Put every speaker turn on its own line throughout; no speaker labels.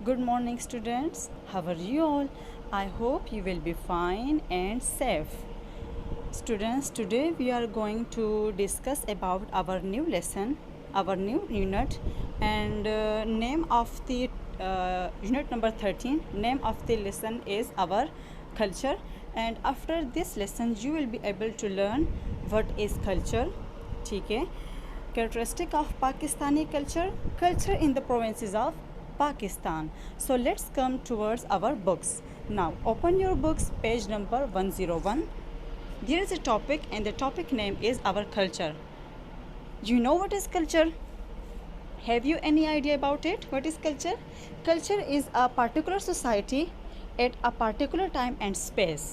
Good morning, students. How are you all? I hope you will be fine and safe. Students, today we are going to discuss about our new lesson, our new unit, and name of the unit number 13. Name of the lesson is our culture. And after this lesson, you will be able to learn what is culture. ठीक है. Characteristic of Pakistani culture. Culture in the provinces of Pakistan. So let's come towards our books. Now open your books, page number 101. There is a topic and the topic name is our culture. You know what is culture? Have you any idea about it? What is culture? Culture is a particular society at a particular time and space.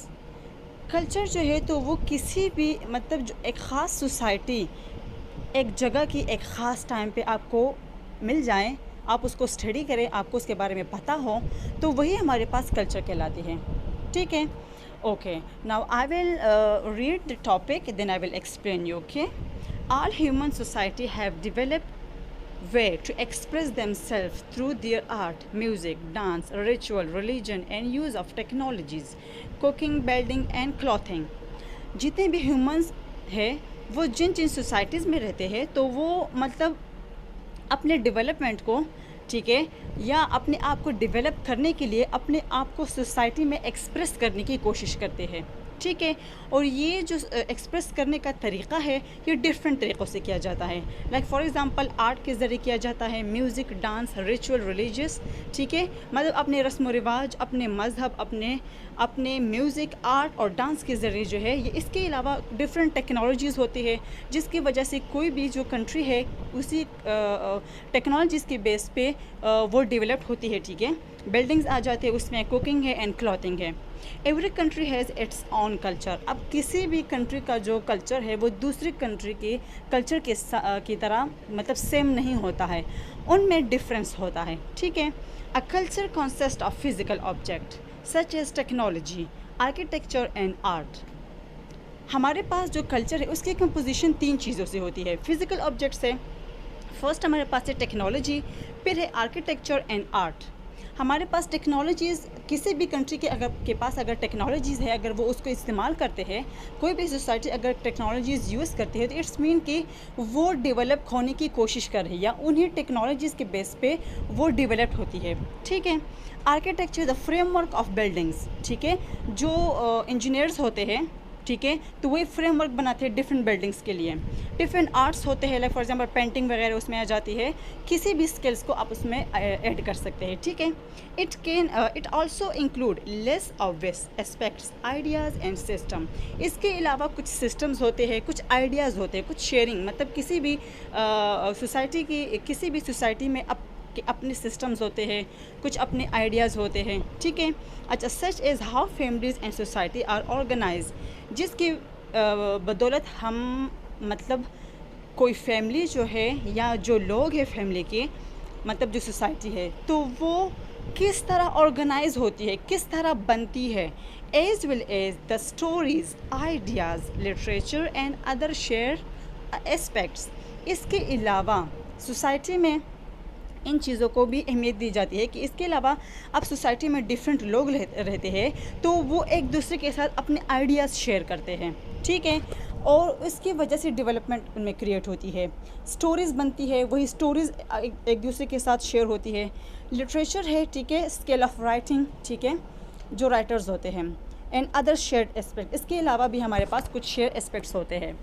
Culture जो है तो वो किसी भी मतलब जो एक ख़ास सोसाइटी एक जगह की एक ख़ास टाइम पे आपको मिल जाए, आप उसको स्टडी करें, आपको उसके बारे में पता हो, तो वही हमारे पास कल्चर कहलाती है. ठीक है. Okay, now I will read the topic, then I will explain you. Okay. All human society have developed way to express themselves through their art, music, dance, ritual, religion and use of technologies, cooking, building and clothing. जितने भी humans है वो जिन जिन societies में रहते हैं तो वो मतलब अपने डेवलपमेंट को, ठीक है, या अपने आप को डेवलप करने के लिए अपने आप को सोसाइटी में एक्सप्रेस करने की कोशिश करते हैं. ठीक है. और ये जो एक्सप्रेस करने का तरीक़ा है ये डिफरेंट तरीक़ों से किया जाता है. लाइक फॉर एग्ज़ाम्पल आर्ट के ज़रिए किया जाता है, म्यूज़िक, डांस, रिचुअल, रिलीजियस. ठीक है. मतलब अपने रस्म व रिवाज, अपने मज़हब, अपने म्यूज़िक, आर्ट और डांस के ज़रिए जो है ये. इसके अलावा डिफरेंट टेक्नोलॉजीज़ होती है जिसकी वजह से कोई भी जो कंट्री है उसी टेक्नोलॉजीज़ के बेस पे वो डेवलप्ड होती है. ठीक है. बिल्डिंग्स आ जाते हैं, उसमें कुकिंग है एंड क्लॉथिंग है. Every country has its on culture. अब किसी भी कंट्री का जो कल्चर है वो दूसरी कंट्री के कल्चर की तरह मतलब सेम नहीं होता है, उनमें डिफरेंस होता है. ठीक है. A culture consist of physical object such as technology, architecture and art. हमारे पास जो कल्चर है उसकी कंपोजिशन 3 चीज़ों से होती है. फिजिकल ऑब्जेक्ट से फर्स्ट हमारे पास है टेक्नोलॉजी, फिर है आर्किटेक्चर एंड आर्ट. हमारे पास टेक्नोलॉजीज़ किसी भी कंट्री के पास अगर टेक्नोलॉजीज़ है, अगर वो उसको इस्तेमाल करते हैं, कोई भी सोसाइटी अगर टेक्नोलॉजीज़ यूज़ करती है तो इट्स मीन कि वो डेवलप होने की कोशिश कर रही है या उन्हीं टेक्नोलॉजीज़ के बेस पे वो डेवलप होती है. ठीक है. Architecture the framework of buildings. ठीक है. जो इंजीनियर्स होते हैं, ठीक है, तो वही फ्रेमवर्क बनाते हैं डिफरेंट बिल्डिंग्स के लिए. डिफरेंट आर्ट्स होते हैं, लाइक फॉर एग्जांपल पेंटिंग वगैरह उसमें आ जाती है. किसी भी स्किल्स को आप उसमें ऐड कर सकते हैं. ठीक है. It also include less obvious aspects, ideas and system. इसके अलावा कुछ सिस्टम्स होते हैं, कुछ आइडियाज़ होते हैं, कुछ शेयरिंग, मतलब किसी भी सोसाइटी में कि अपने सिस्टम्स होते हैं, कुछ अपने आइडियाज़ होते हैं. ठीक है. अच्छा, such is how families and society are organise, जिसकी बदौलत हम मतलब कोई फैमिली जो है या जो लोग हैं फैमिली के, मतलब जो सोसाइटी है, तो वो किस तरह ऑर्गेनाइज होती है, किस तरह बनती है. As well as the stories, ideas, literature and other share aspects. इसके अलावा सोसाइटी में इन चीज़ों को भी अहमियत दी जाती है कि इसके अलावा अब सोसाइटी में डिफरेंट लोग रहते हैं तो वो एक दूसरे के साथ अपने आइडियाज़ शेयर करते हैं. ठीक है. और उसकी वजह से डेवलपमेंट उनमें क्रिएट होती है. स्टोरीज़ बनती है, वही स्टोरीज़ एक दूसरे के साथ शेयर होती है. लिटरेचर है, ठीक है, स्किल ऑफ राइटिंग, ठीक है, जो राइटर्स होते हैं. And other shared aspect. इसके अलावा भी हमारे पास कुछ शेयर एस्पेक्ट्स होते हैं.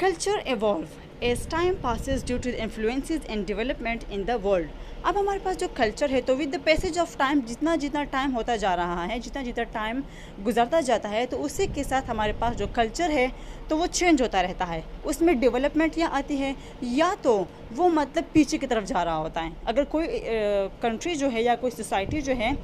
Culture evolve as time passes due to the influences and development in the world. अब हमारे पास जो कल्चर है तो with the passage of time, जितना जितना टाइम होता जा रहा है, जितना जितना टाइम गुजरता जाता है, तो उसी के साथ हमारे पास जो कल्चर है तो वो चेंज होता रहता है. उसमें डेवलपमेंट या आती है या तो वो मतलब पीछे की तरफ जा रहा होता है. अगर कोई कंट्री जो है या कोई सोसाइटी जो है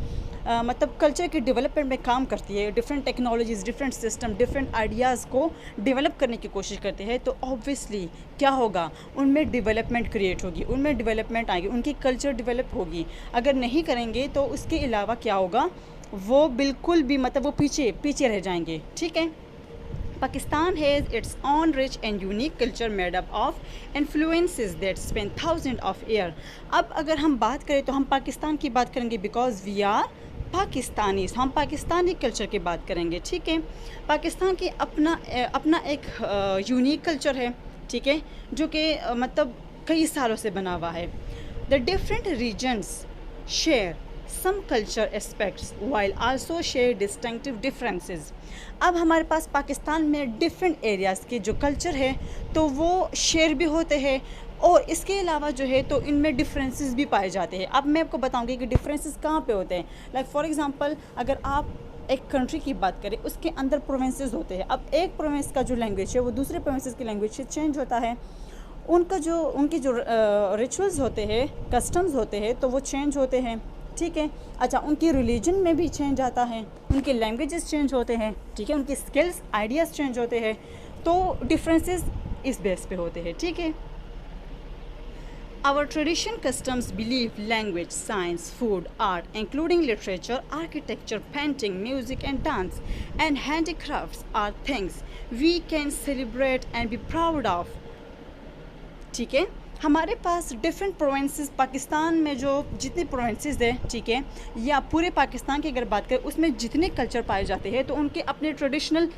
मतलब कल्चर के डेवलपमेंट में काम करती है, different technologies, different system, different ideas को डेवलप करने की कोशिश करते हैं, तो ऑब्वियसली क्या होगा, उनमें डेवलपमेंट क्रिएट होगी, उनमें डेवलपमेंट आएगी, उनकी कल्चर डेवलप होगी. अगर नहीं करेंगे तो उसके अलावा क्या होगा, वो बिल्कुल भी मतलब वो पीछे रह जाएंगे. ठीक है. Pakistan has its own rich and unique culture made up of influences that span thousands of years. अब अगर हम बात करें तो हम पाकिस्तान की बात करेंगे बिकॉज वी आर पाकिस्तानीज, हम पाकिस्तानी कल्चर की बात करेंगे, ठीक है। पाकिस्तान की अपना एक यूनिक कल्चर है, ठीक है, जो कि मतलब कई सालों से बना हुआ है। The different regions share some culture aspects while also share distinctive differences. अब हमारे पास पाकिस्तान में डिफरेंट एरियाज़ के जो कल्चर है तो वो शेयर भी होते हैं और इसके अलावा जो है तो इनमें डिफरेंसेस भी पाए जाते हैं। अब मैं आपको बताऊंगी कि डिफरेंसेस कहाँ पे होते हैं। लाइक फॉर एग्जांपल अगर आप एक कंट्री की बात करें उसके अंदर प्रोविंसेस होते हैं। अब एक प्रोविंस का जो लैंग्वेज है वो दूसरे प्रोविंसेस की लैंग्वेज से चेंज होता है। उनके जो रिचुअल्स होते हैं, कस्टम्स होते हैं तो वो चेंज होते हैं, ठीक है। अच्छा, उनकी रिलीजन में भी चेंज आता है, उनके लैंग्वेजेस चेंज होते हैं, ठीक है, उनकी स्किल्स आइडियाज़ चेंज होते हैं, तो डिफरेंसेस इस बेस पे होते हैं, ठीक है। Our tradition, customs, belief, language, science, food, art, including literature, architecture, painting, music and dance, and handicrafts are things we can celebrate and be proud of, ठीक है। हमारे पास डिफरेंट प्रोविंसेस, पाकिस्तान में जो जितने प्रोविंसेस हैं, ठीक है, या पूरे पाकिस्तान की अगर बात करें उसमें जितने कल्चर पाए जाते हैं तो उनके अपने ट्रेडिशनल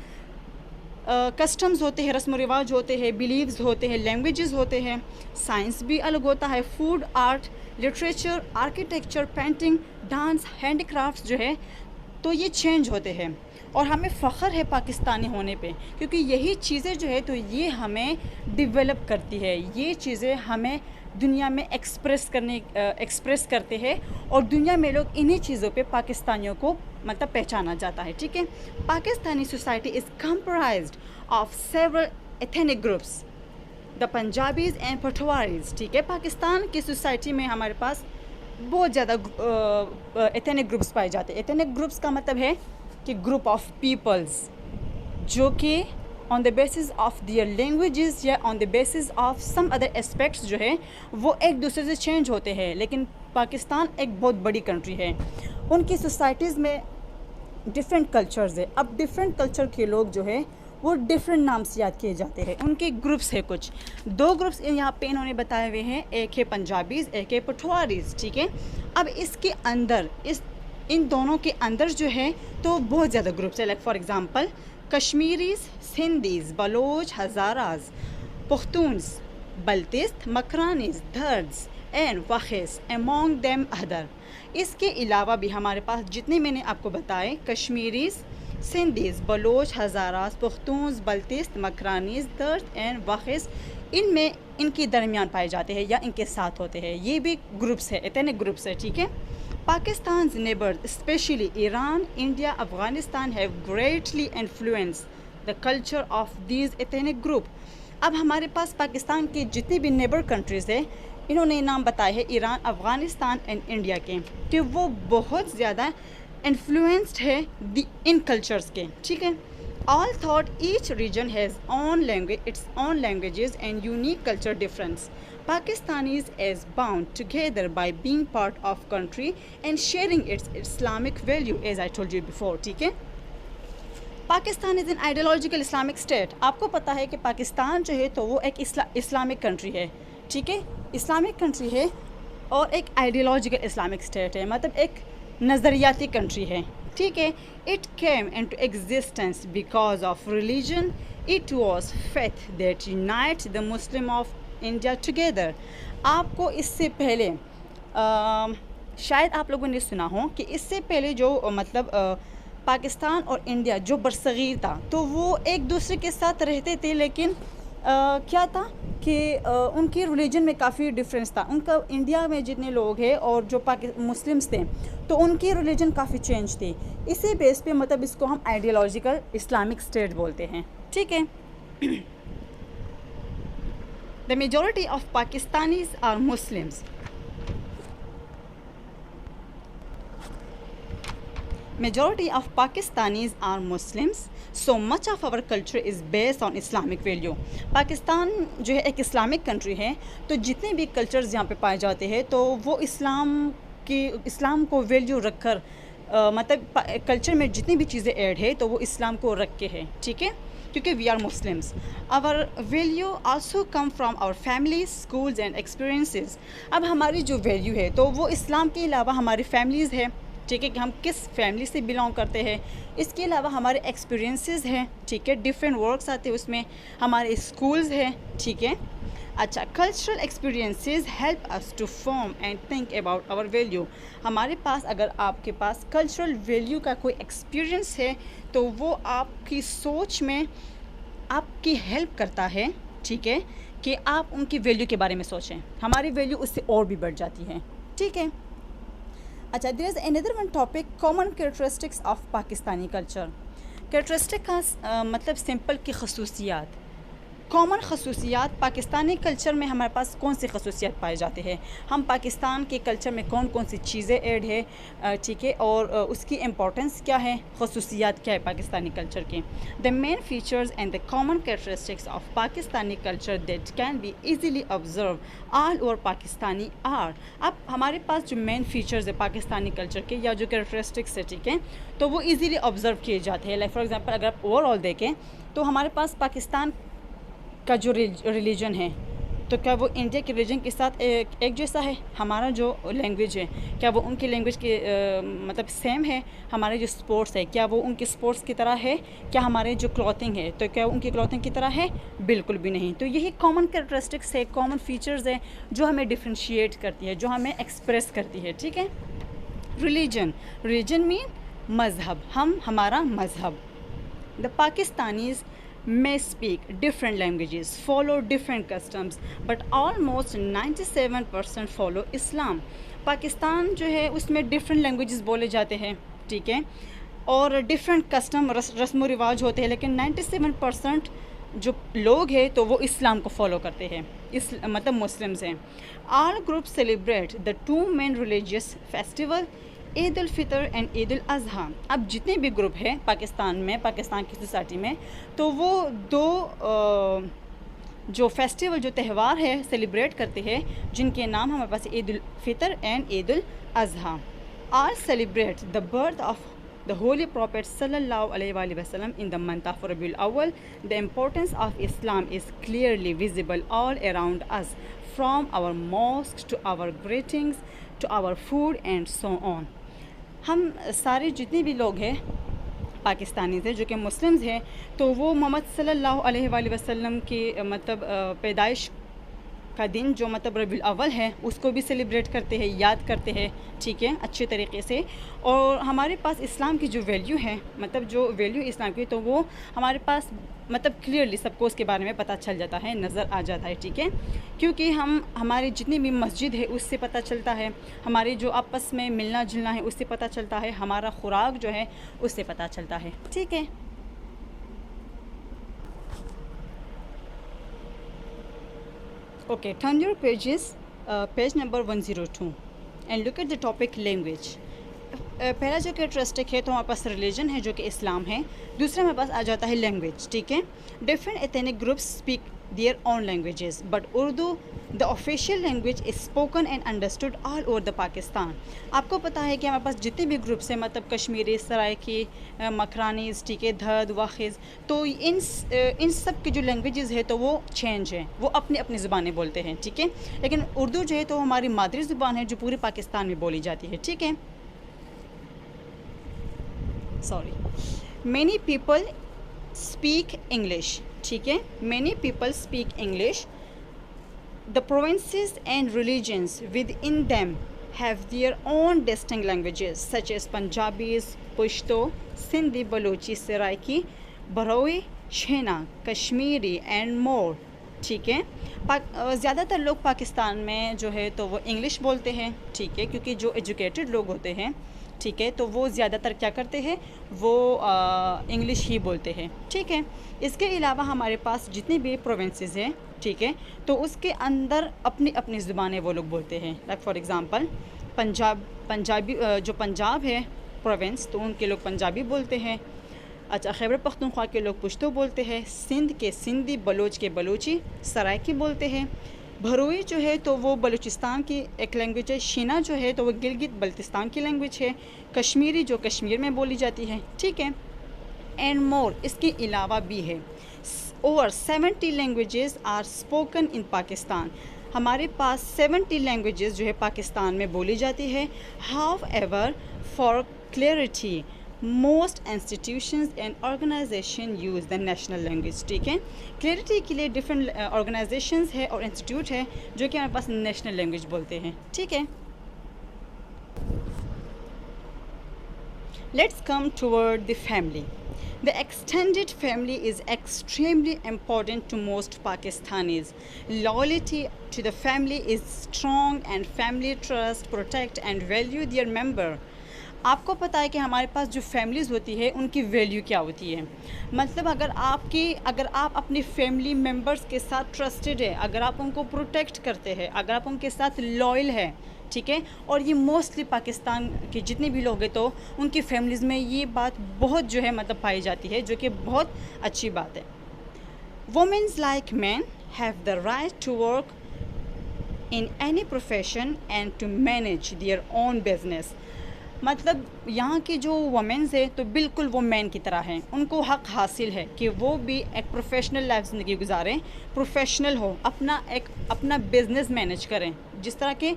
कस्टम्स होते हैं, रस्म व रिवाज होते हैं, बिलीव्स होते हैं, लैंग्वेजेस होते हैं, साइंस भी अलग होता है, food, art, literature, architecture, painting, dance, handicrafts जो है तो ये चेंज होते हैं। और हमें फ़ख्र है पाकिस्तानी होने पे क्योंकि यही चीज़ें जो है तो ये हमें डेवलप करती है, ये चीज़ें हमें दुनिया में एक्सप्रेस करते हैं और दुनिया में लोग इन्हीं चीज़ों पे पाकिस्तानियों को मतलब पहचाना जाता है, ठीक है। Pakistani society is comprised of several ethnic groups, the Punjabis and Patwaris, ठीक है। पाकिस्तान की सोसाइटी में हमारे पास बहुत ज़्यादा एथनिक ग्रुप्स पाए जाते हैं। एथनिक ग्रुप्स का मतलब है कि ग्रुप ऑफ पीपल्स जो कि on the basis of their languages या on the basis of some other aspects जो है वो एक दूसरे से चेंज होते हैं। लेकिन पाकिस्तान एक बहुत बड़ी कंट्री है, उनकी सोसाइटीज़ में डिफरेंट कल्चर्स है। अब डिफरेंट कल्चर के लोग जो है वो डिफरेंट नाम से याद किए जाते हैं। उनके ग्रुप्स है, कुछ 2 ग्रुप्स यहाँ पे इन्होंने बताए हुए हैं, एक है पंजाबीज़, एक है पटवारीज़, ठीक है। अब इसके अंदर इन दोनों के अंदर जो है तो बहुत ज़्यादा ग्रुप्स है। Like for example Kashmiris, Sindhis, Baloch, Hazaras, Pukhtuns, Baltis, Makranis, Dards and Wakhis among them other. इसके अलावा भी हमारे पास जितने मैंने आपको बताए, कश्मीरीज़, सिंधीज़, बलोच, हज़ाराज़, पुख्तून्स, बल्तिस्त, मकरानीज़, दर्ज एंड वाखिस, इनमें इनके दरमियान पाए जाते हैं या इनके साथ होते हैं। ये भी ग्रुप्स है, एथनिक ग्रुप्स है, ठीक है। Pakistan's neighbors, especially Iran, India, Afghanistan, have greatly influenced the culture of these ethnic group. अब हमारे पास पाकिस्तान के जितने भी नेबर कंट्रीज़ हैं इन्होंने नाम बताए हैं ईरान, अफ़गानिस्तान एंड इंडिया के, कि वो बहुत ज़्यादा इन्फ्लुएंस्ड है इन कल्चर्स के, ठीक है। All thought each region has own language, its own languages and unique culture difference. Pakistanis is bound together by being part of country and sharing its Islamic value, as I told you before, ठीक है। Pakistan is an ideological Islamic state. आपको पता है कि पाकिस्तान जो है तो वो एक इस्लामिक कंट्री है, ठीक है, इस्लामिक कंट्री है और एक आइडियोलॉजिकल इस्लामिक स्टेट है, मतलब एक नज़रियाती कंट्री है, ठीक है। It came into existence because of religion, it was faith that unites the Muslim of India together. आपको इससे पहले शायद आप लोगों ने सुना हो कि इससे पहले जो मतलब पाकिस्तान और इंडिया जो बरसगीर था तो वो एक दूसरे के साथ रहते थे, लेकिन क्या था कि उनकी रिलीजन में काफ़ी डिफरेंस था। उनका इंडिया में जितने लोग हैं और जो मुस्लिम्स थे तो उनकी रिलीजन काफ़ी चेंज थी। इसी बेस पे मतलब इसको हम आइडियोलॉजिकल इस्लामिक स्टेट बोलते हैं, ठीक है। The majority of Pakistanis are Muslims. Majority of Pakistanis are Muslims, so much of our culture is based on Islamic value. Pakistan जो है एक इस्लामिक कंट्री है, तो जितने भी कल्चर्स यहाँ पे पाए जाते हैं तो वो इस्लाम को वैल्यू रखकर मतलब कल्चर में जितनी भी चीज़ें ऐड है तो वो इस्लाम को रख के है, ठीक है। क्योंकि we are Muslims. Our value also come from our families, schools and experiences. अब हमारी जो वैल्यू है तो वो इस्लाम के अलावा हमारी फैमिलीज़ है, ठीक है, कि हम किस फैमिली से बिलोंग करते हैं। इसके अलावा हमारे एक्सपीरियंसेस हैं, ठीक है, डिफरेंट वर्क्स आते हैं उसमें, हमारे स्कूल्स हैं, ठीक है। अच्छा, cultural experiences help us to form and think about our value. हमारे पास, अगर आपके पास कल्चरल वैल्यू का कोई एक्सपीरियंस है तो वो आपकी सोच में आपकी हेल्प करता है, ठीक है, कि आप उनकी वैल्यू के बारे में सोचें। हमारी वैल्यू उससे और भी बढ़ जाती है, ठीक है। अच्छा, there is another one topic, common characteristics of Pakistani culture. Characteristic का मतलब सिंपल की खसूसियात। कॉमन खसूसियात पाकिस्तानी कल्चर में हमारे पास कौन सी खसूसियात पाए जाते हैं, हम पाकिस्तान के कल्चर में कौन कौन सी चीज़ें ऐड है, ठीक है, और उसकी इम्पोर्टेंस क्या है, खसूसियात क्या है पाकिस्तानी कल्चर के। The main features and the common characteristics of Pakistani culture that can be easily observe all over Pakistani are. अब हमारे पास जो मेन फीचर्स है पाकिस्तानी कल्चर के या जो कैरेक्टरिस्टिक्स है, ठीक है, तो वो ईज़िली ऑब्जर्व किए जाते हैं। लाइक फॉर एग्जांपल अगर आप ओवरऑल देखें तो हमारे पास पाकिस्तान का जो रिलीजन है तो क्या वो इंडिया के रिलीजन के साथ एक जैसा है। हमारा जो लैंग्वेज है क्या वो उनकी लैंग्वेज के मतलब सेम है। हमारे जो स्पोर्ट्स है क्या वो उनके स्पोर्ट्स की तरह है। क्या हमारे जो क्लॉथिंग है तो क्या उनकी क्लॉथिंग की तरह है, बिल्कुल भी नहीं। तो यही कॉमन कैरेक्टरिस्टिक्स है, कॉमन फीचर्स है जो हमें डिफ्रेंशिएट करती है, जो हमें एक्सप्रेस करती है, ठीक है। रिलीजन मीन मज़हब, हमारा मज़हब। The Pakistanis may speak different languages, follow different customs, but almost 97% follow Islam। Pakistan जो है उसमें डिफरेंट लैंग्वेजेस बोले जाते हैं, ठीक है, और डिफरेंट कस्टम रस्म व रिवाज होते हैं, लेकिन 97% जो लोग हैं तो वो इस्लाम को फॉलो करते हैं, मतलब मुस्लिम्स हैं। All group celebrate the two main religious festival, Eid ul Fitr and Eid ul Azha. अब जितने भी ग्रुप हैं पाकिस्तान में, पाकिस्तान की सोसाइटी में, तो वो दो जो फेस्टिवल, जो त्यौहार है सेलिब्रेट करते हैं, जिनके नाम हमारे पास Eid ul Fitr and Eid ul Azha. All celebrate the birth of the holy prophet sallallahu alaihi wasallam in the month of Rabiul Awwal. The importance of Islam is clearly visible all around us, from our mosques to our greetings to our food and so on. हम सारे जितने भी लोग हैं पाकिस्तानी थे जो कि Muslims हैं, तो वो मोहम्मद सल्लल्लाहु अलैहि वसल्लम की मतलब पैदाइश का दिन जो मतलब रबीउल अव्वल है उसको भी सेलिब्रेट करते हैं, याद करते हैं, ठीक है, अच्छे तरीके से। और हमारे पास इस्लाम की जो वैल्यू है, मतलब जो वैल्यू इस्लाम की, तो वो हमारे पास मतलब क्लियरली सबको उसके बारे में पता चल जाता है, नज़र आ जाता है, ठीक है। क्योंकि हमारी जितनी भी मस्जिद है उससे पता चलता है, हमारी जो आपस में मिलना जुलना है उससे पता चलता है, हमारा खुराक जो है उससे पता चलता है, ठीक है। Okay, turn your pages, page number 102 and look at the topic language. पहला जो कैरेक्टरिस्टिक है तो हमारे पास रिलीजन है जो कि इस्लाम है। दूसरा हमारे पास आ जाता है लैंग्वेज, ठीक है। Different ethnic groups speak their own languages, but Urdu the official language is spoken and understood all over the Pakistan. आपको पता है कि हमारे पास जितने भी ग्रुप्स हैं, मतलब कश्मीरी, सराइकी, मकरानीज़, ठीक है, धद, वाखिज़, तो इन सब की जो लैंग्वेजेस है तो वो चेंज है, वो अपनी अपनी ज़ुबानें बोलते हैं, ठीक है। लेकिन उर्दू जो है तो हमारी मादरी ज़ुबान है जो पूरे पाकिस्तान में बोली जाती है, ठीक है। मैनी पीपल स्पीक इंग्लिश, ठीक है, many people speak English. The provinces and religions within them have their own distinct languages such as Punjabis, Pashto, Sindhi, Balochi, Saraiki, Brahui, Shina, Kashmiri and more, ठीक है। ज़्यादातर लोग पाकिस्तान में जो है तो वो इंग्लिश बोलते हैं, ठीक है, क्योंकि जो एजुकेटेड लोग होते हैं, ठीक है, तो वो ज़्यादातर क्या करते हैं, वो इंग्लिश ही बोलते हैं, ठीक है। इसके अलावा हमारे पास जितनी भी प्रोविंसेस हैं, ठीक है, तो उसके अंदर अपनी अपनी ज़ुबानें वो लोग बोलते हैं। लाइक फॉर एग्ज़ाम्पल पंजाबी, जो पंजाब है प्रोविंस, तो उनके लोग पंजाबी बोलते हैं। अच्छा, खैबर पख्तूनख्वा के लोग पुश्तो बोलते हैं, सिंध के सिंधी, बलोच के बलूची, सराइकी बोलते हैं। भरोई जो है तो वो बलूचिस्तान की एक लैंग्वेज है। शीना जो है तो वो गिलगित बल्तिस्तान की लैंग्वेज है। कश्मीरी जो कश्मीर में बोली जाती है, ठीक है। एंड मोर, इसके अलावा भी है। Over 70 languages are spoken in Pakistan. हमारे पास 70 लैंग्वेजेस जो है पाकिस्तान में बोली जाती है। However for clarity most institutions and organisation use the national language. ठीक है, क्लियरिटी के लिए डिफरेंट ऑर्गेनाइजेशंस है और इंस्टीट्यूट है जो कि हमारे पास नेशनल लैंग्वेज बोलते हैं। ठीक है, let's come toward the family. The extended family is extremely important to most Pakistanis. Loyalty to the family is strong and family trust, protect and value their member. आपको पता है कि हमारे पास जो फैमिलीज़ होती है उनकी वैल्यू क्या होती है। मतलब अगर आप अपनी फैमिली मेम्बर्स के साथ ट्रस्टेड है, अगर आप उनको प्रोटेक्ट करते हैं, अगर आप उनके साथ लॉयल है, ठीक है, और ये मोस्टली पाकिस्तान के जितने भी लोग हैं तो उनकी फैमिलीज़ में ये बात बहुत जो है मतलब पाई जाती है, जो कि बहुत अच्छी बात है। Womens like man have the right to work in any profession and to manage their own business. मतलब यहाँ की जो वमेंस है तो बिल्कुल वो मैन की तरह हैं, उनको हक़ हासिल है कि वो भी एक प्रोफेशनल लाइफ ज़िंदगी गुजारें, प्रोफेशनल हो, अपना बिज़नेस मैनेज करें जिस तरह के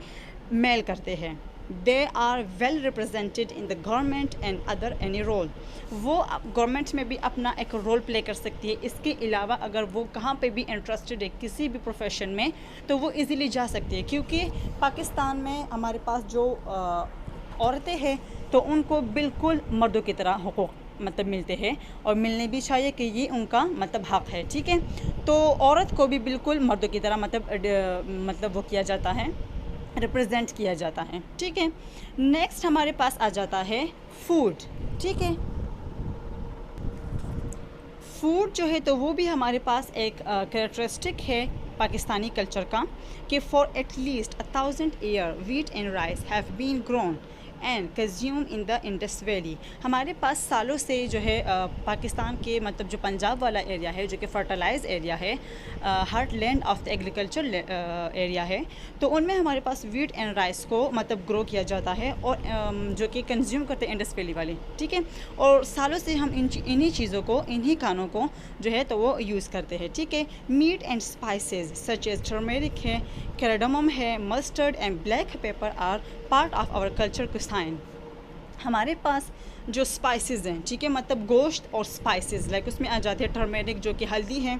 मेल करते हैं। They are well represented in the government and other any role. वो गवर्नमेंट में भी अपना एक रोल प्ले कर सकती है। इसके अलावा अगर वो कहाँ पे भी इंटरेस्टेड है किसी भी प्रोफेशन में तो वो इजीली जा सकती है, क्योंकि पाकिस्तान में हमारे पास जो औरतें हैं तो उनको बिल्कुल मर्दों की तरह हुकूक मतलब मिलते हैं और मिलने भी चाहिए कि ये उनका मतलब हक़ है। ठीक है, तो औरत को भी बिल्कुल मर्दों की तरह मतलब वो किया जाता है, रिप्रेजेंट किया जाता है। ठीक है, नेक्स्ट हमारे पास आ जाता है फूड। ठीक है, फूड जो है तो वो भी हमारे पास एक कैरेक्टरिस्टिक है पाकिस्तानी कल्चर का कि for at least 1000 year wheat and rice have been grown and consume in the Indus valley. हमारे पास सालों से जो है पाकिस्तान के मतलब जो पंजाब वाला एरिया है जो कि फर्टिलाइज एरिया है, heart land of the agriculture area है, तो उनमें हमारे पास वीट एंड राइस को मतलब ग्रो किया जाता है और जो कि कंज्यूम करते हैं इंडस वैली वाले। ठीक है, और सालों से हम इन्हीं चीज़ों को, इन्हीं खानों को जो है तो वो यूज़ करते हैं। ठीक है, meat and spices such as turmeric है, कैराडमम है, mustard and black pepper are part of our culture cuisine. हमारे पास जो स्पाइसेस हैं, ठीक है, मतलब गोश्त और स्पाइसेस लाइक उसमें आ जाते हैं टर्मेरिक जो कि हल्दी है,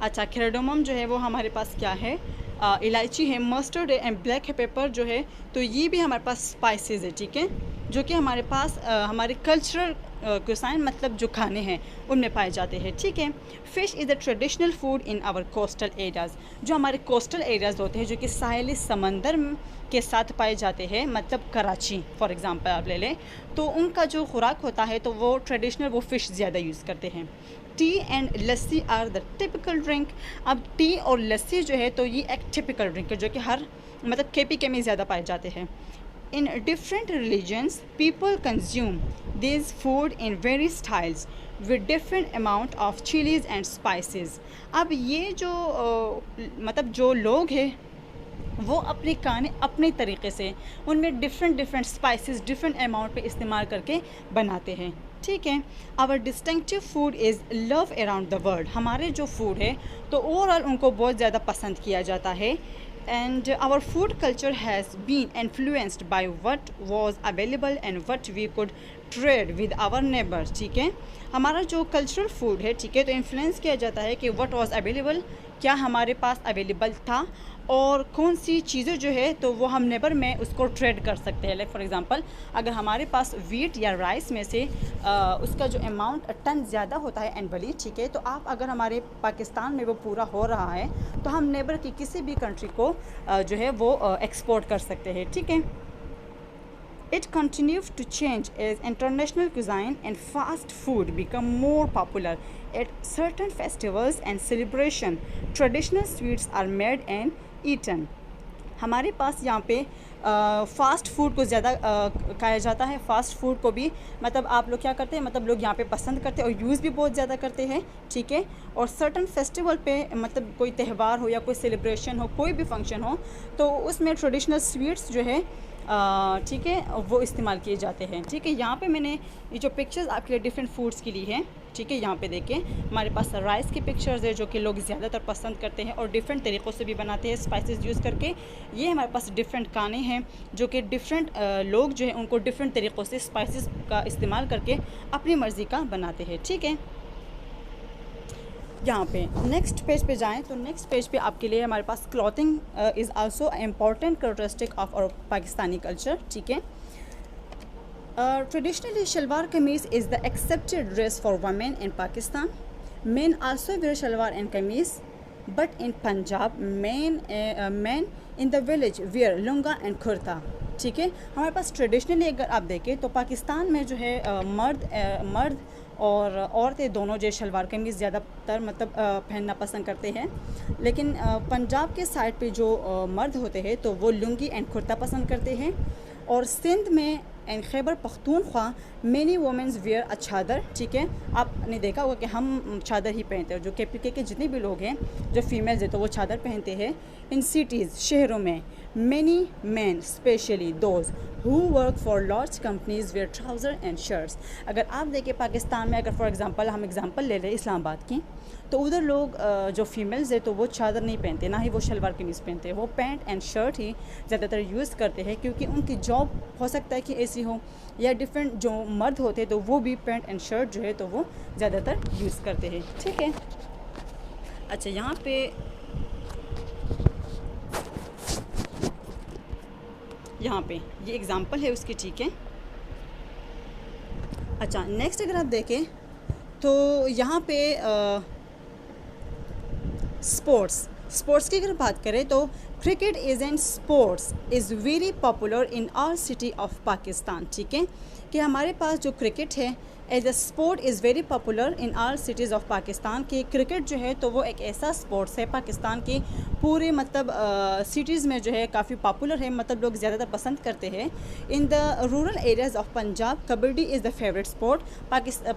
अच्छा कैराडमम जो है वो हमारे पास क्या है, इलायची है, मस्टर्ड है एंड ब्लैक पेपर जो है तो ये भी हमारे पास स्पाइसेस है। ठीक है, जो कि हमारे पास हमारे कल्चरल कुसाइन मतलब जो खाने हैं उनमें पाए जाते हैं। ठीक है, fish is the traditional food in our coastal areas. जो हमारे कोस्टल एरियाज़ होते हैं जो कि साहिली समंदर के साथ पाए जाते हैं, मतलब कराची फॉर एग्ज़ाम्पल आप ले लें, तो उनका जो खुराक होता है तो वो ट्रेडिशनल वो फ़िश ज़्यादा यूज़ करते हैं। Tea and lassi are the typical drink. अब टी और लस्सी जो है तो ये एक टिपिकल ड्रिंक है जो कि हर मतलब KPK में ज़्यादा पाए जाते हैं। In different religions, people consume this food in various styles with different amount of chilies and spices. अब ये जो मतलब जो लोग हैं वो अपने खाने अपने तरीके से उनमें डिफरेंट स्पाइसेस डिफरेंट अमाउंट पे इस्तेमाल करके बनाते हैं। ठीक है, our distinctive food is love around the world. हमारे जो फूड है तो ओवरऑल उनको बहुत ज़्यादा पसंद किया जाता है। And our food culture has been influenced by what was available and what we could trade with our neighbors। ठीक है, हमारा जो कल्चरल फूड है, ठीक है, तो इन्फ्लुएंस किया जाता है कि what was available, क्या हमारे पास अवेलेबल था और कौन सी चीज़ें जो है तो वो हम नेबर में उसको ट्रेड कर सकते हैं। लाइक फॉर एग्जांपल अगर हमारे पास वीट या राइस में से उसका जो अमाउंट टन ज़्यादा होता है एनुअली, ठीक है, तो आप अगर हमारे पाकिस्तान में वो पूरा हो रहा है तो हम नेबर की किसी भी कंट्री को जो है वो एक्सपोर्ट कर सकते हैं। ठीक है, It continues to change as international cuisine and fast food become more popular. At certain festivals and celebration, traditional sweets are made and eaten. हमारे पास यहाँ पे फ़ास्ट फूड को ज़्यादा खाया जाता है। फ़ास्ट फूड को भी मतलब आप लोग क्या करते हैं, मतलब लोग यहाँ पे पसंद करते हैं और यूज़ भी बहुत ज़्यादा करते हैं। ठीक है, और सर्टन फेस्टिवल पे मतलब कोई त्यौहार हो या कोई सेलिब्रेशन हो, कोई भी फंक्शन हो, तो उसमें ट्रेडिशनल स्वीट्स जो है ठीक है वो इस्तेमाल किए जाते हैं। ठीक है, यहाँ पे मैंने ये जो पिक्चर्स आपके लिए डिफरेंट फूड्स की ली हैं, ठीक है। यहाँ पे देखिए हमारे पास राइस की पिक्चर्स है जो कि लोग ज़्यादातर पसंद करते हैं और डिफरेंट तरीक़ों से भी बनाते हैं स्पाइसेस यूज़ करके। ये हमारे पास डिफरेंट खाने हैं जो कि डिफरेंट लोग जो है उनको डिफरेंट तरीक़ों से स्पाइसेस का इस्तेमाल करके अपनी मर्ज़ी का बनाते हैं, ठीक है। यहाँ पे नेक्स्ट पेज पे जाएं तो नेक्स्ट पेज पे आपके लिए हमारे पास clothing is also important characteristic of our Pakistani culture, ठीक है। Traditionally, shalwar kameez is the accepted dress for women in Pakistan. Men also wear shalwar and kameez, but in Punjab, men in the village wear lunga and kurta. ठीक है। हमारे पास traditionally अगर आप देखें तो पाकिस्तान में जो है मर्द और औरतें दोनों जो शलवार कमीज़ ज़्यादातर मतलब पहनना पसंद करते हैं, लेकिन पंजाब के साइड पे जो मर्द होते हैं तो वो लुंगी एंड कुर्ता पसंद करते हैं। और सिंध में and Khyber Pakhtunkhwa many womens wear a chadar, ठीक है। आपने देखा होगा कि हम चादर ही पहनते हैं, जो KPK के जितने भी लोग हैं जो फीमेल्स हैं तो वो चादर पहनते हैं। इन सिटीज़ शहरों में many man specially those who work for large companies wear trouser and shirts. अगर आप देखें पाकिस्तान में, अगर फॉर एग्ज़ाम्पल हम एग्ज़ाम्पल ले लें इस्लामाबाद की, तो उधर लोग जो फीमेल्स है तो वो चादर नहीं पहनते, ना ही वो शलवार कमीज़ पहनते हैं, वो पैंट एंड शर्ट ही ज़्यादातर यूज़ करते हैं, क्योंकि उनकी जॉब हो सकता है कि ऐसी हो, या डिफरेंट जो मर्द होते हैं तो वो भी पैंट एंड शर्ट जो है तो वो ज़्यादातर यूज़ करते हैं, ठीक है। अच्छा, यहाँ पे ये एग्ज़ाम्पल है उसकी, ठीक है। अच्छा, नेक्स्ट अगर आप देखें तो यहाँ पे स्पोर्ट्स की अगर बात करें तो cricket is and sports is very popular in our city of Pakistan, ठीक है। कि हमारे पास जो क्रिकेट है as a sport is very popular in our cities of Pakistan. कि क्रिकेट जो है तो वो एक ऐसा स्पोर्ट्स है पाकिस्तान के पूरे मतलब सिटीज़ में जो है काफ़ी पॉपुलर है, मतलब लोग ज़्यादातर पसंद करते हैं। In the rural areas of Punjab kabaddi is the favourite sport.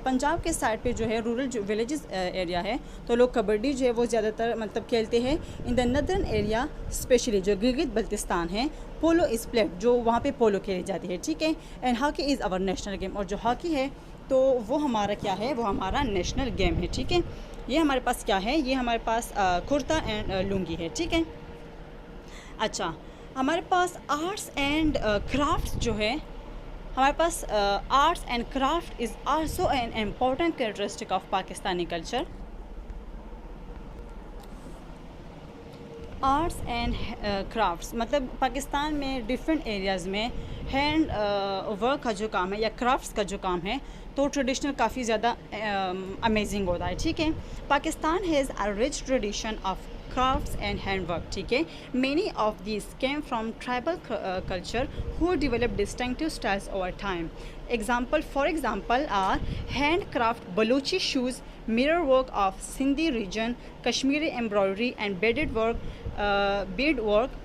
Punjab के साइड पे जो है रूरल जो विलेजेस एरिया है तो लोग कबड्डी जो है वो ज़्यादातर मतलब खेलते हैं। In the northern area specially जो गिलगित बल्तिस्तान है, पोलो इज़ प्लेड, जो वहाँ पे पोलो खेली जाती है, ठीक है। And hockey is our national game, और जो हॉकी है तो वो हमारा क्या है, वो हमारा नेशनल गेम है, ठीक है। ये हमारे पास क्या है, ये हमारे पास कुर्ता एंड लुंगी है, ठीक है। अच्छा, हमारे पास आर्ट्स एंड क्राफ्ट्स जो है, हमारे पास arts and craft is also an important characteristic of Pakistani culture. Arts and crafts मतलब पाकिस्तान में डिफरेंट एरियाज़ में हैंड वर्क का जो काम है या क्राफ्ट्स का जो काम है तो ट्रेडिशनल काफ़ी ज़्यादा अमेजिंग होता है, ठीक है। Pakistan has a rich tradition of crafts and handwork, ठीक है। Many of these came from tribal culture who developed distinctive styles over time. For example are handcraft Baluchi shoes, mirror work of Sindhi region, Kashmiri embroidery and beaded work,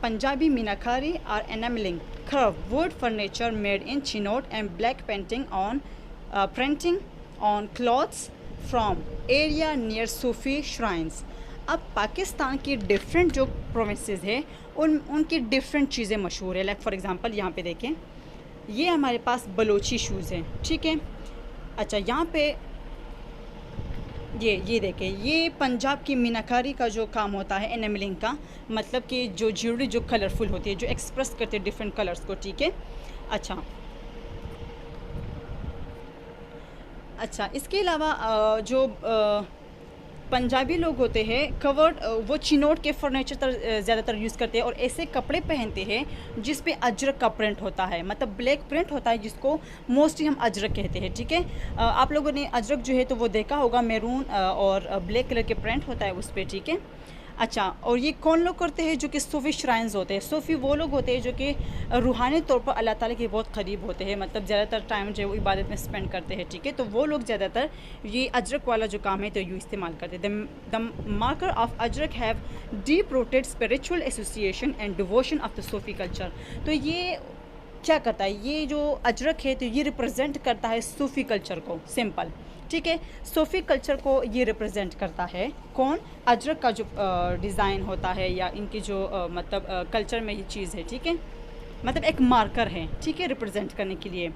Punjabi meenakari or enameling, carved wood furniture made in Chinook and black printing on cloths from area near Sufi shrines. अब पाकिस्तान की different जो provinces है उनकी different चीज़ें मशहूर है। Like for example यहाँ पे देखें, ये हमारे पास बलोची शूज़ हैं, ठीक है। अच्छा, यहाँ पे ये देखें, ये पंजाब की मीनाकारी का जो काम होता है एनेमलिंग का, मतलब कि जो ज्वेलरी जो कलरफुल होती है, जो एक्सप्रेस करते हैं डिफरेंट कलर्स को, ठीक है। अच्छा, इसके अलावा जो पंजाबी लोग होते हैं कवर्ड, वो चिनोट के फर्नीचर ज़्यादातर यूज़ करते हैं और ऐसे कपड़े पहनते हैं जिस पे अजरक का प्रिंट होता है, मतलब ब्लैक प्रिंट होता है जिसको मोस्टली हम अजरक कहते हैं, ठीक है। आप लोगों ने अजरक जो है तो वो देखा होगा, मैरून और ब्लैक कलर के प्रिंट होता है उस पर, ठीक है। अच्छा, और ये कौन लोग करते हैं, जो कि सूफ़ी श्राइन्स होते हैं। सूफ़ी वो लोग होते हैं जो कि रूहानी तौर पर अल्लाह ताला के बहुत करीब होते हैं, मतलब ज़्यादातर टाइम जो है वो इबादत में स्पेंड करते हैं, ठीक है। तो वो लोग ज़्यादातर ये अजरक वाला जो काम है तो यूँ इस्तेमाल करते हैं। The marker of Ajrak have deep rooted spiritual association and devotion of the Sufi culture. तो ये क्या करता है, ये जो अजरक है तो ये रिप्रेजेंट करता है सूफ़ी कल्चर को, सिंपल, ठीक है। सूफ़ी कल्चर को ये रिप्रेजेंट करता है कौन, अजरक का जो डिज़ाइन होता है या इनकी जो मतलब कल्चर में ये चीज़ है, ठीक है। मतलब एक मार्कर है, ठीक है, रिप्रेजेंट करने के लिए।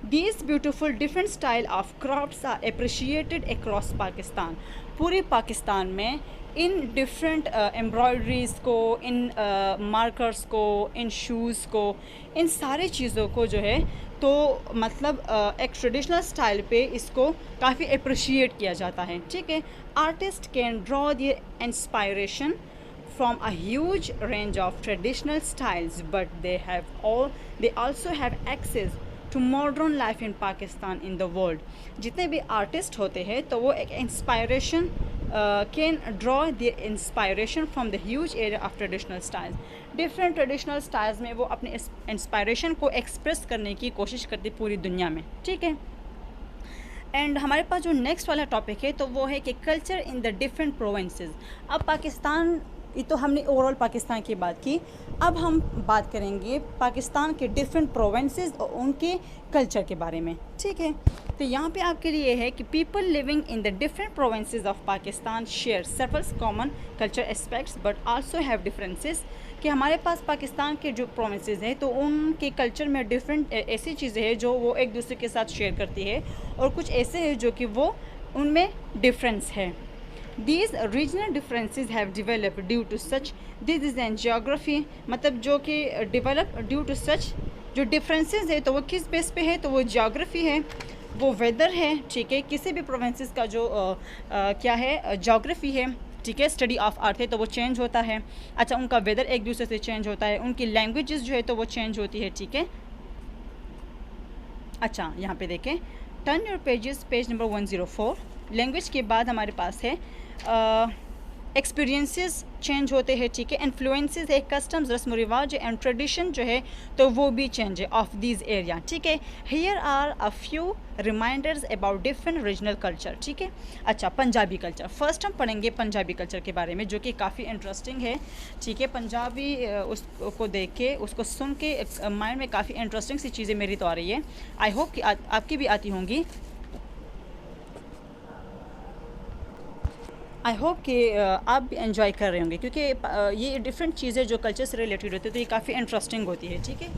These beautiful different style of crafts are appreciated across Pakistan. पूरे पाकिस्तान में इन डिफरेंट एम्ब्रॉयडरीज़ को, इन मार्कर्स को, इन शूज़ को, इन सारी चीज़ों को जो है तो मतलब एक ट्रेडिशनल स्टाइल पे इसको काफ़ी अप्रिशिएट किया जाता है, ठीक है। Artist can draw the inspiration from a huge range of traditional styles, but they also have access to modern life in Pakistan in the world. जितने भी आर्टिस्ट होते हैं तो वो एक inspiration can draw the inspiration from the huge area of traditional styles. Different traditional styles में वो अपने इंस्पायरेशन को एक्सप्रेस करने की कोशिश करती पूरी दुनिया में, ठीक है। एंड हमारे पास जो नेक्स्ट वाला टॉपिक है तो वो है कि culture in the different provinces. अब पाकिस्तान, ये तो हमने ओवरऑल पाकिस्तान की बात की, अब हम बात करेंगे पाकिस्तान के डिफरेंट प्रोविंसेस और उनके कल्चर के बारे में, ठीक है। तो यहाँ पे आपके लिए है कि people living in the different provinces of Pakistan share several common culture aspects but also have differences. कि हमारे पास पाकिस्तान के जो प्रोविंसेस हैं तो उनके कल्चर में डिफरेंट ऐसी चीज़ें हैं जो वो एक दूसरे के साथ शेयर करती है, और कुछ ऐसे हैं जो कि वो उनमें डिफरेंस है। These regional differences have developed due to such this is in geography, मतलब जो कि develop due to such जो differences है तो वो किस बेस पे है, तो वो geography है, वो weather है, ठीक है। किसी भी provinces का जो क्या है geography है, ठीक है, स्टडी ऑफ अर्थ है तो वो चेंज होता है। अच्छा, उनका वेदर एक दूसरे से चेंज होता है, उनकी लैंग्वेजेस जो है तो वो चेंज होती है, ठीक है। अच्छा, यहाँ पे देखें, turn your pages, page number 104। Language के बाद हमारे पास है एक्सपीरियंसेस चेंज होते हैं, ठीक है। इन्फ्लुएंसेस है, कस्टम्स, रस्म रिवाज एंड ट्रेडिशन जो है तो वो भी चेंज है ऑफ दिस एरिया, ठीक है। Here are a few reminders about different regional culture, ठीक है। अच्छा, पंजाबी कल्चर फर्स्ट हम पढ़ेंगे पंजाबी कल्चर के बारे में, जो कि काफ़ी इंटरेस्टिंग है, ठीक है। पंजाबी उसको देख के, उसको सुन के माइंड में काफ़ी इंटरेस्टिंग सी चीज़ें मेरी तो आ रही है। आई होप कि आपकी भी आती होंगी। आई होप कि आप भी एंजॉय कर रहे होंगे, क्योंकि ये डिफरेंट चीज़ें जो कल्चर से रिलेटेड होती है तो ये काफ़ी इंटरेस्टिंग होती है, ठीक है।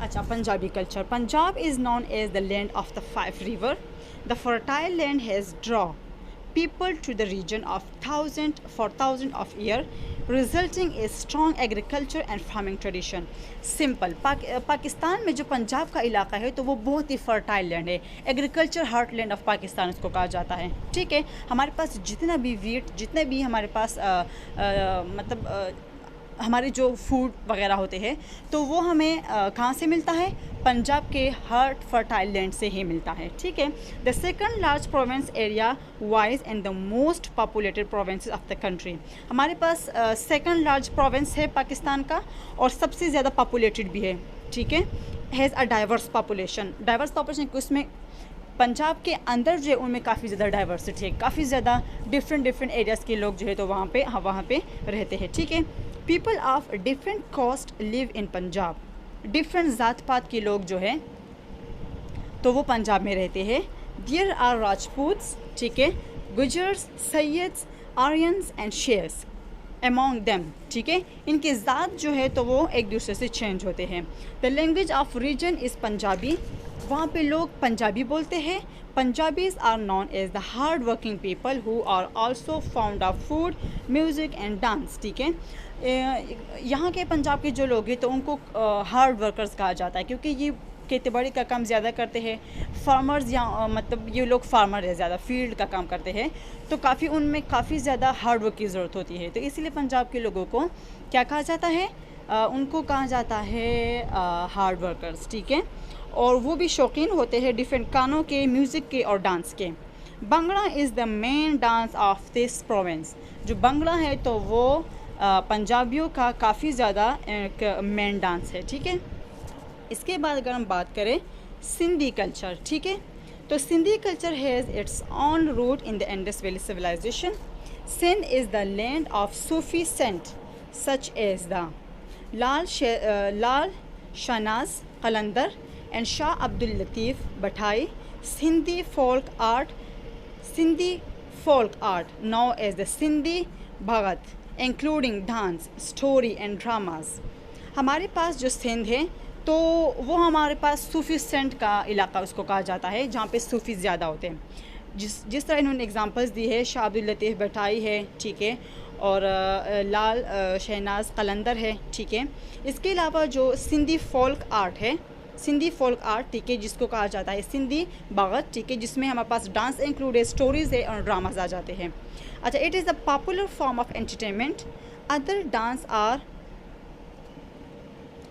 अच्छा, Punjabi culture. Punjab is known as the land of the 5 river. The fertile land has draw people to the region of thousand of year, resulting in strong agriculture and farming tradition. Simple Pakistan में जो पंजाब का इलाका है तो वो बहुत ही फर्टाइल लैंड है, agriculture heart land of Pakistan उसको कहा जाता है, ठीक है। हमारे पास जितना भी वीट, जितने भी हमारे पास हमारे जो फूड वगैरह होते हैं तो वो हमें कहाँ से मिलता है, पंजाब के हार्ट फर्टाइल लैंड से ही मिलता है, ठीक है। The second large province area wise and the most populated provinces of the country. हमारे पास सेकंड लार्ज प्रोविंस है पाकिस्तान का और सबसे ज़्यादा पॉपुलेटेड भी है, ठीक है। Has a diverse population. Diverse population कि उसमें पंजाब के अंदर जो है उनमें काफ़ी ज़्यादा डाइवर्सिटी है, काफ़ी ज़्यादा डिफरेंट एरियाज़ के लोग जो है तो वहाँ पे रहते हैं, ठीक है। People of different caste live in Punjab. Different ज़ात पात के लोग जो है तो वो पंजाब में रहते हैं। देयर आर राजपूत्स, ठीक है, Gujjars, Syeds, Aryans and shares among them, ठीक है। इनके ज़ात जो है तो वो एक दूसरे से चेंज होते हैं। The language of region is Punjabi. वहाँ पे लोग पंजाबी बोलते हैं। Punjabis are known as the hard working people who are also found of food, music and dance, ठीक है। यहाँ के पंजाब के जो लोग हैं तो उनको हार्ड वर्कर्स कहा जाता है, क्योंकि ये खेती बाड़ी का काम ज़्यादा करते हैं। फार्मर्स या मतलब ये लोग फार्मर है, ज़्यादा फील्ड का काम करते हैं, तो काफ़ी उनमें काफ़ी ज़्यादा हार्ड वर्क की ज़रूरत होती है। तो इसलिए पंजाब के लोगों को क्या कहा जाता है, उनको कहा जाता है हार्ड वर्कर्स, ठीक है। और वो भी शौकीन होते हैं डिफरेंट गानों के, म्यूज़िक के और डांस के। Bhangra is the main dance of this province. जो भंगड़ा है तो वो पंजाबियों का काफ़ी ज़्यादा एक मेन डांस है, ठीक है। इसके बाद अगर हम बात करें सिंधी कल्चर, ठीक है, तो Sindhi culture has its own root in the Indus valley civilisation. Sindh is the land of Sufi saint such as the Lal Shahnaz Qalandar and Shah Abdul Latif Bhatai. Sindhi folk art known as the Sindhi Bhagat, including dance, story and dramas. हमारे पास जो सिंध है तो वो हमारे पास सूफ़ी Saint का इलाका उसको कहा जाता है, जहाँ पे सूफ़ी ज़्यादा होते हैं। जिस तरह इन्होंने एग्जांपल्स दी है, शाह अब्दुल लतीफ़ भट्टाई है, ठीक है, और लाल शहनाज कलंदर है, ठीक है। इसके अलावा जो सिंधी फ़ोल्क आर्ट है, सिंधी फ़ोल्क आर्ट, ठीक है, जिसको कहा जाता है सिंधी बागत, ठीक है, जिसमें हमारे पास डांस इंक्लूड है, स्टोरीज़ है और ड्रामाज आ जाते हैं। अच्छा, it is a popular form of entertainment. Other dance are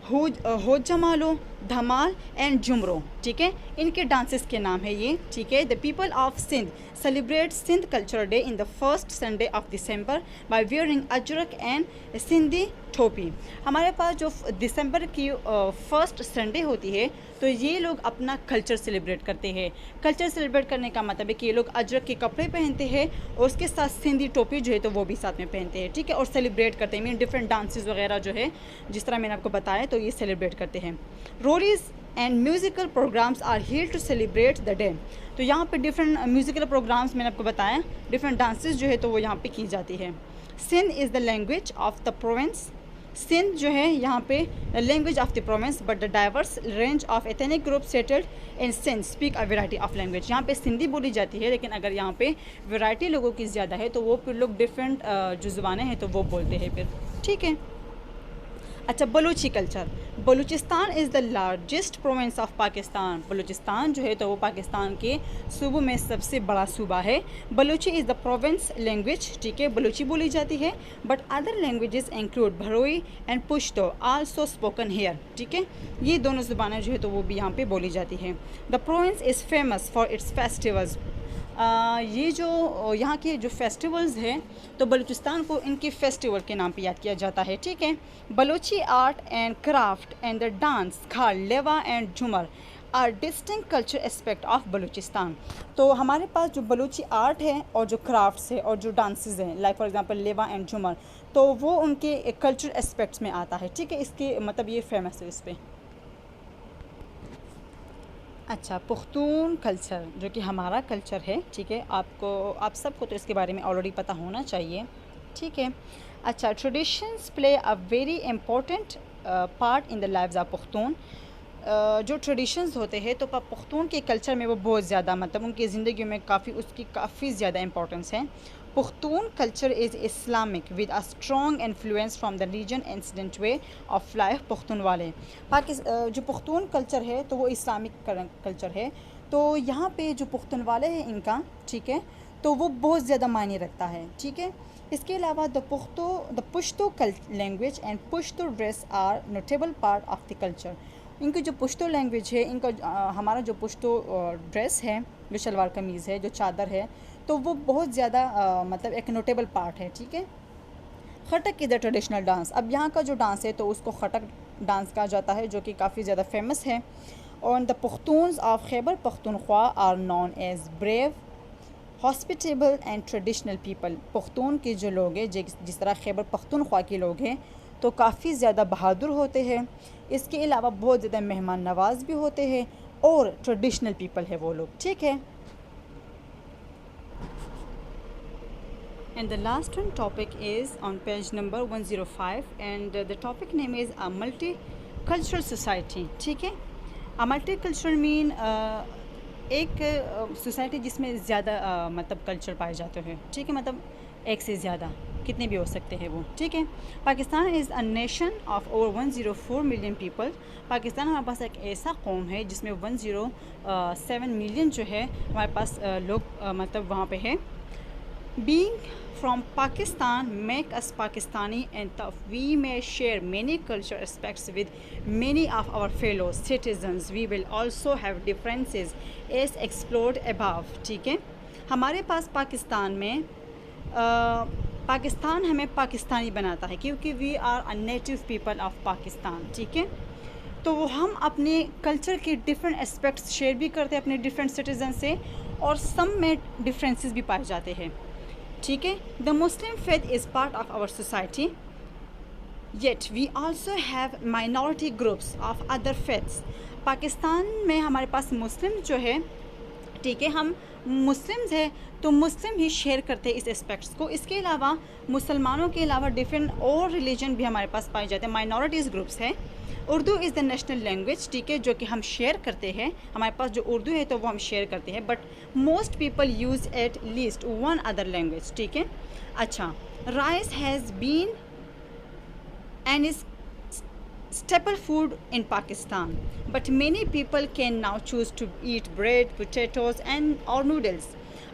Ho Jamalo, Dhamaal and झुमरो, ठीक है, इनके डांसेस के नाम है ये, ठीक है। The people of Sindh celebrate Sindh cultural day in the first Sunday of December by wearing Ajrak and Sindhi topi. हमारे पास जो दिसंबर की फर्स्ट संडे होती है, तो ये लोग अपना कल्चर सेलिब्रेट करते हैं। कल्चर सेलिब्रेट करने का मतलब है कि ये लोग अजरक के कपड़े पहनते हैं और उसके साथ सिंधी टोपी जो है तो वो भी साथ में पहनते हैं, ठीक है, और सेलिब्रेट करते हैं। मीन डिफरेंट डांसेस वगैरह जो है, जिस तरह मैंने आपको बताया, तो ये सेलिब्रेट करते हैं। Rallies and musical programs are held to celebrate the day. तो यहाँ पे डिफरेंट म्यूज़िकल प्रोग्राम्स मैंने आपको बताया, डिफरेंट डांसेस जो है तो वो यहाँ पे की जाती है। Sindh is the language of the province. Sindh जो है यहाँ पे language of the province, but the diverse range of ethnic group settled in Sindh speak a variety of language. यहाँ पे सिंधी बोली जाती है, लेकिन अगर यहाँ पे वेराइटी लोगों की ज़्यादा है तो वो फिर लोग डिफरेंट जो ज़ुबानें हैं तो वो बोलते हैं फिर, ठीक है। अच्छा, Balochi culture. Balochistan is the largest province of Pakistan. Balochistan जो है तो वो पाकिस्तान के सूबों में सबसे बड़ा सूबा है। Balochi is the province language, ठीक है, बलूची बोली जाती है, but other languages include Brahui and Pashto also spoken here, ठीक है। ये दोनों ज़ुबानें जो है तो वो भी यहाँ पे बोली जाती है। The province is famous for its festivals. ये जो यहाँ के जो फेस्टिवल्स हैं, तो बलूचिस्तान को इनके फेस्टिवल के नाम पे याद किया जाता है, ठीक है। Balochi art and craft and the dance Khaal, Lewa and Jhoomar are distinct culture aspect of Balochistan. तो हमारे पास जो बलूची आर्ट है और जो क्राफ्ट्स है और जो डांसेस हैं, लाइक फॉर एग्जांपल लेवा एंड झूमर, तो वो उनके कल्चर एस्पेक्ट्स में आता है, ठीक है। इसके मतलब ये फेमस है इस पर। अच्छा, पुख्तून कल्चर जो कि हमारा कल्चर है, ठीक है, आप सबको तो इसके बारे में ऑलरेडी पता होना चाहिए, ठीक है। अच्छा, traditions play a very important part in the lives of Pukhtun. जो ट्रेडिशंस होते हैं तो पुख्तून के कल्चर में वो बहुत ज़्यादा, मतलब उनकी ज़िंदगी में उसकी काफ़ी ज़्यादा इंपॉर्टेंस है। Pukhtun culture is Islamic with a strong influence from the region incident way of life Pukhtun वाले। जो पुख्तून कल्चर है तो वो इस्लामिक कल्चर है, तो यहाँ पे जो पुख्तून वाले हैं इनका, ठीक है, तो वो बहुत ज़्यादा मायने रखता है, ठीक है। इसके अलावा the Pashto language and Pashto dress are notable part of the culture. इनकी जो पुश्तो लैंग्वेज है, इनका हमारा जो पुश्तो ड्रेस है, जो शलवार कमीज़ है, जो चादर है, तो वो बहुत ज़्यादा मतलब एक नोटेबल पार्ट है, ठीक है। खटक इज़ द ट्रेडिशनल डांस। अब यहाँ का जो डांस है तो उसको खटक डांस कहा जाता है, जो कि काफ़ी ज़्यादा फेमस है। और the Pukhtuns of Khyber Pakhtunkhwa are known as brave, hospitable and traditional people. Pukhtun के जो लोग हैं, जिस तरह खैबर पख्तूनख्वा के लोग हैं, तो काफ़ी ज़्यादा बहादुर होते हैं। इसके अलावा बहुत ज़्यादा मेहमान नवाज भी होते हैं और ट्रेडिशनल पीपल है वो लोग, ठीक है। And the last one topic is on page number 105 and the topic name is a multicultural society, ठीक है। a multicultural mean एक सोसाइटी जिसमें ज़्यादा मतलब कल्चर पाए जाते हैं, ठीक है, मतलब एक से ज़्यादा कितने भी हो सकते हैं वो, ठीक है। Pakistan is a nation of over 104 million people. Pakistan हमारे पास एक ऐसा कौम है जिसमें 107 मिलियन जो है हमारे पास लोग मतलब वहाँ पे है। Being from Pakistan make us Pakistani and tough. We may share many cultural aspects with many of our fellow citizens. We will also have differences as explored above. ठीक है, हमारे पास पाकिस्तान में पाकिस्तान हमें पाकिस्तानी बनाता है क्योंकि we are a native people of Pakistan, ठीक है। तो हम अपने कल्चर के डिफरेंट एस्पेक्ट्स शेयर भी करते हैं अपने डिफरेंट सिटीज़न से, और सब में डिफरेंसेस भी पाए जाते हैं, ठीक है। The Muslim faith is part of our society, yet we also have minority groups of other faiths. Pakistan में हमारे पास मुस्लिम जो है ठीक है। हम मुस्लिम्स हैं तो मुस्लिम ही शेयर करते हैं इस एस्पेक्ट्स को। इसके अलावा मुसलमानों के अलावा डिफरेंट और रिलीजन भी हमारे पास पाए जाते हैं, माइनॉरिटीज़ ग्रुप्स हैं। Urdu is the national language, ठीक है, जो कि हम शेयर करते हैं। हमारे पास जो उर्दू है तो वो हम शेयर करते हैं, but most people use at least one other language, ठीक है। अच्छा, rice has been and is staple food in Pakistan, but many people can now choose to eat bread, potatoes and or noodles.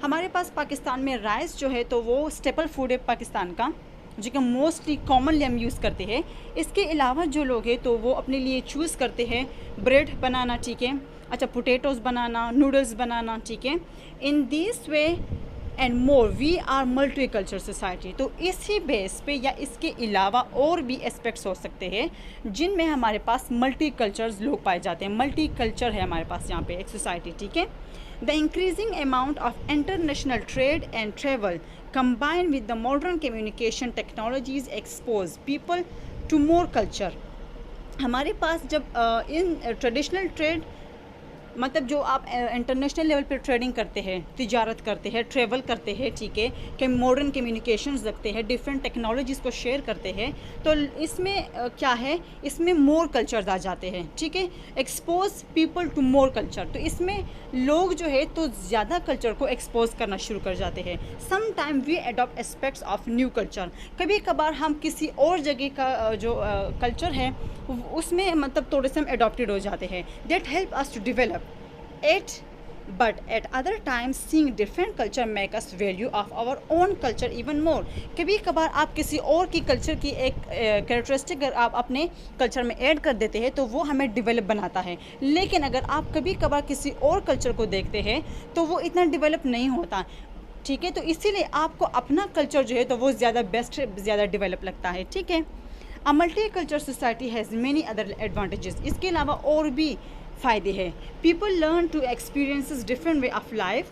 हमारे पास पाकिस्तान में rice जो है तो वो staple food है पाकिस्तान का, जो कि मोस्टली कॉमनली हम यूज़ करते हैं। इसके अलावा जो लोग हैं तो वो अपने लिए चूज़ करते हैं ब्रेड बनाना, ठीक है, अच्छा, पोटैटोज़ बनाना, नूडल्स बनाना, ठीक है। In this way and more we are multi culture society. तो इसी बेस पे या इसके अलावा और भी एस्पेक्ट्स हो सकते हैं जिनमें हमारे पास मल्टी कल्चर्स लोग पाए जाते हैं। मल्टी कल्चर है हमारे पास यहाँ पे एक सोसाइटी, ठीक है। The increasing amount of international trade and travel combined with the modern communication technologies expose people to more culture। हमारे पास जब इन ट्रेडिशनल ट्रेड मतलब जो आप इंटरनेशनल लेवल पे ट्रेडिंग करते हैं, तिजारत करते हैं, ट्रैवल करते हैं, ठीक है, कि मॉडर्न कम्युनिकेशंस रखते हैं, डिफरेंट टेक्नोलॉजीज़ को शेयर करते हैं, तो इसमें क्या है, इसमें मोर कल्चर्स आ जाते हैं, ठीक है। Expose people to more culture, तो इसमें लोग जो है तो ज़्यादा कल्चर को एक्सपोज करना शुरू कर जाते हैं। Some time we adopt aspects of new culture, कभी कभार हम किसी और जगह का जो कल्चर है उसमें मतलब थोड़े से हम अडॉप्टेड हो जाते हैं। That help us to develop but at other times seeing different culture make us value of our own culture even more। कभी कभार आप किसी और की कल्चर की एक कैरेक्टरिस्टिक अगर आप अपने कल्चर में ऐड कर देते हैं तो वो हमें डेवलप बनाता है, लेकिन अगर आप कभी कभार किसी और कल्चर को देखते हैं तो वो इतना डेवलप नहीं होता, ठीक है। तो इसीलिए आपको अपना कल्चर जो है तो वो ज़्यादा बेस्ट, ज़्यादा डेवलप लगता है, ठीक है। A multi culture society has many other advantages, इसके अलावा और भी फ़ायदे हैं। People learn to experiences different way of life.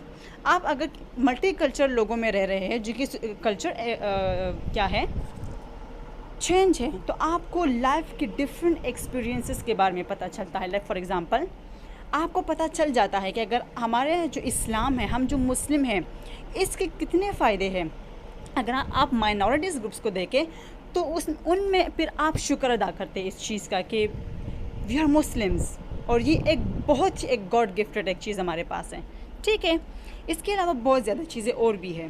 आप अगर मल्टी कल्चर लोगों में रह रहे हैं जिनकी कल्चर क्या है, चेंज है, तो आपको लाइफ के डिफरेंट एक्सपीरियंसेस के बारे में पता चलता है। लाइक फॉर एग्जांपल आपको पता चल जाता है कि अगर हमारे जो इस्लाम है, हम जो मुस्लिम हैं, इसके कितने फ़ायदे हैं। अगर आप माइनॉरिटीज़ ग्रुप्स को देखें तो उनमें फिर आप शुक्र अदा करते हैं इस चीज़ का कि वी आर मुस्लिम्स, और ये एक बहुत एक गॉड गिफ्टेड एक चीज़ हमारे पास है, ठीक है। इसके अलावा बहुत ज़्यादा चीज़ें और भी है।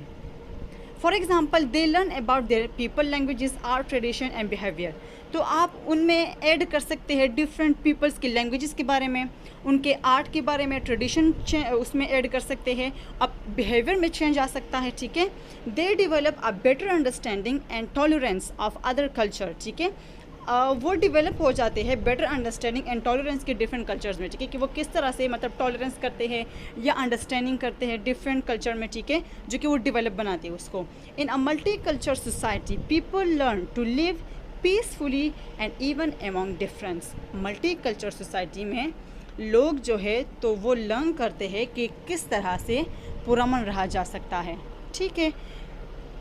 For example they learn about their people, languages, art, tradition and behaviour. तो आप उनमें ऐड कर सकते हैं डिफरेंट पीपल्स की लैंग्वेजेस के बारे में, उनके आर्ट के बारे में, ट्रेडिशन उसमें ऐड कर सकते हैं, अब बिहेवियर में चेंज आ सकता है, ठीक है। They develop a better understanding and tolerance of other culture, ठीक है। वो डेवलप हो जाते हैं बेटर अंडरस्टैंडिंग एंड टॉलरेंस के डिफरेंट कल्चर्स में, ठीक है, कि वो किस तरह से मतलब टॉलरेंस करते हैं या अंडरस्टैंडिंग करते हैं डिफरेंट कल्चर में, ठीक है, जो कि वो डेवलप बनाते हैं उसको। In a multi culture society people learn to live peacefully and even among difference. Multi culture society में लोग जो है तो वो लर्न करते हैं कि किस तरह से पुरअमन रहा जा सकता है, ठीक है।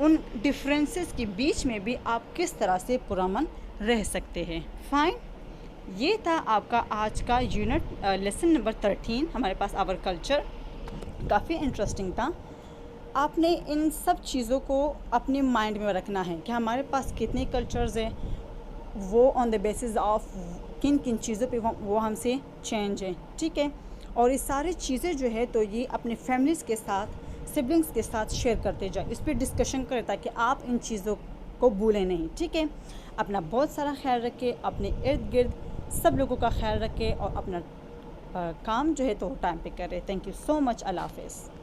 उन डिफरेंसेस के बीच में भी आप किस तरह से पुरअमन रह सकते हैं। फाइन, ये था आपका आज का यूनिट लेसन नंबर 13 हमारे पास आवर कल्चर। काफ़ी इंटरेस्टिंग था। आपने इन सब चीज़ों को अपने माइंड में रखना है कि हमारे पास कितने कल्चर्स हैं, वो on the basis of kin किन चीज़ों पे वो हमसे चेंज है, ठीक है। और ये सारी चीज़ें जो है तो ये अपने फैमिलीज़ के साथ, सिबलिंग्स के साथ शेयर करते जाए, इस पर डिस्कशन करें ताकि आप इन चीज़ों को भूलें नहीं, ठीक है। अपना बहुत सारा ख्याल रखें, अपने इर्द गिर्द सब लोगों का ख्याल रखें और अपना काम जो है तो टाइम पे करें। Thank you so much. Allah हाफ़िज़।